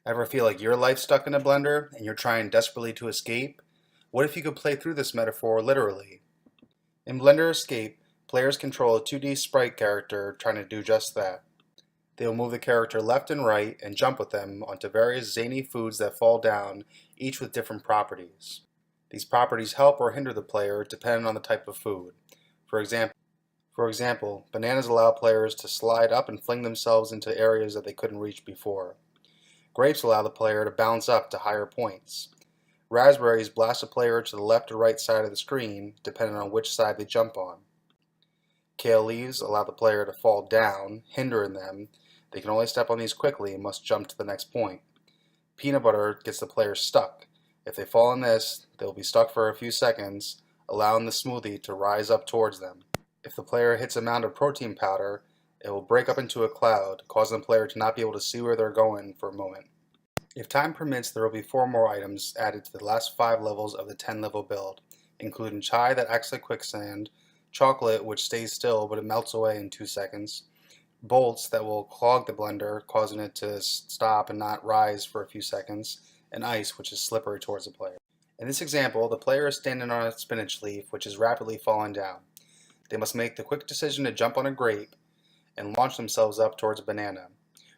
Ever feel like your life's stuck in a blender and you're trying desperately to escape? What if you could play through this metaphor literally? In Blender Escape, players control a 2D sprite character trying to do just that. They will move the character left and right and jump with them onto various zany foods that fall down, each with different properties. These properties help or hinder the player depending on the type of food. For example, bananas allow players to slide up and fling themselves into areas that they couldn't reach before. Grapes allow the player to bounce up to higher points. Raspberries blast a player to the left or right side of the screen, depending on which side they jump on. Kale leaves allow the player to fall down, hindering them. They can only step on these quickly and must jump to the next point. Peanut butter gets the player stuck. If they fall on this, they will be stuck for a few seconds, allowing the smoothie to rise up towards them. If the player hits a mound of protein powder, it will break up into a cloud, causing the player to not be able to see where they're going for a moment. If time permits, there will be 4 more items added to the last 5 levels of the 10-level build, including chai that acts like quicksand, chocolate which stays still but it melts away in 2 seconds, bolts that will clog the blender, causing it to stop and not rise for a few seconds, and ice which is slippery towards the player. In this example, the player is standing on a spinach leaf which is rapidly falling down. They must make the quick decision to jump on a grape and launch themselves up towards a banana.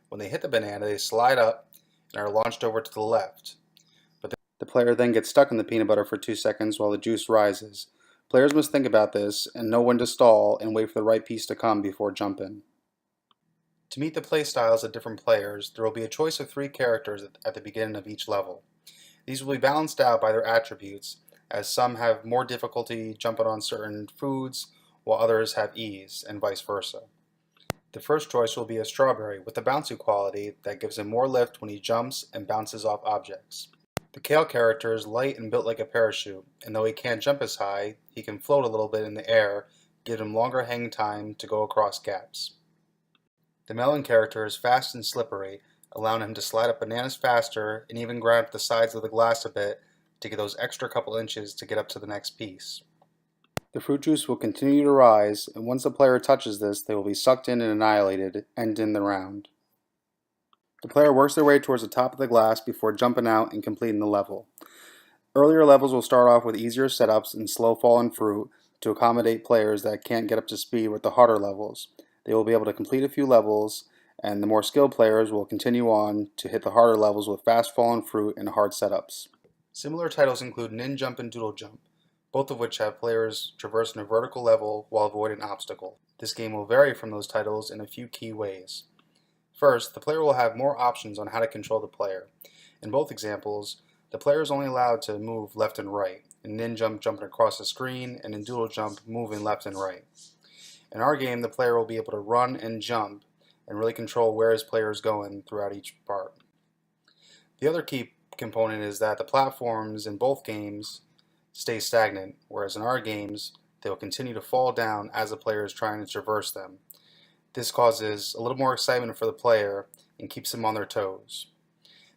When they hit the banana, they slide up and are launched over to the left. But the player then gets stuck in the peanut butter for 2 seconds while the juice rises. Players must think about this and know when to stall and wait for the right piece to come before jumping. To meet the play styles of different players, there will be a choice of 3 characters at the beginning of each level. These will be balanced out by their attributes, as some have more difficulty jumping on certain foods while others have ease, and vice versa. The first choice will be a strawberry with a bouncy quality that gives him more lift when he jumps and bounces off objects. The kale character is light and built like a parachute, and though he can't jump as high, he can float a little bit in the air, giving him longer hang time to go across gaps. The melon character is fast and slippery, allowing him to slide up bananas faster and even grind up the sides of the glass a bit to get those extra couple inches to get up to the next piece. The fruit juice will continue to rise, and once the player touches this, they will be sucked in and annihilated, ending the round. The player works their way towards the top of the glass before jumping out and completing the level. Earlier levels will start off with easier setups and slow falling fruit to accommodate players that can't get up to speed with the harder levels. They will be able to complete a few levels, and the more skilled players will continue on to hit the harder levels with fast falling fruit and hard setups. Similar titles include Nin Jump and Doodle Jump, both of which have players traversing a vertical level while avoiding an obstacle. This game will vary from those titles in a few key ways. First, the player will have more options on how to control the player. In both examples, the player is only allowed to move left and right, in Nin Jump jumping across the screen, and in Doodle Jump moving left and right. In our game, the player will be able to run and jump and really control where his player is going throughout each part. The other key component is that the platforms in both games stay stagnant, whereas in our games, they will continue to fall down as the player is trying to traverse them. This causes a little more excitement for the player and keeps them on their toes.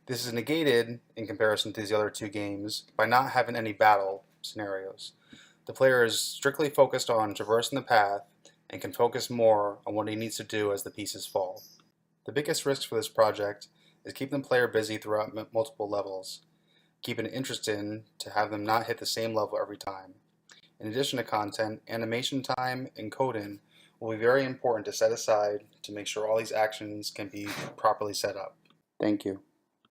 This is negated, in comparison to these other 2 games, by not having any battle scenarios. The player is strictly focused on traversing the path and can focus more on what he needs to do as the pieces fall. The biggest risk for this project is keeping the player busy throughout multiple levels, keeping it interesting to have them not hit the same level every time. In addition to content, animation time and coding will be very important to set aside to make sure all these actions can be properly set up. Thank you.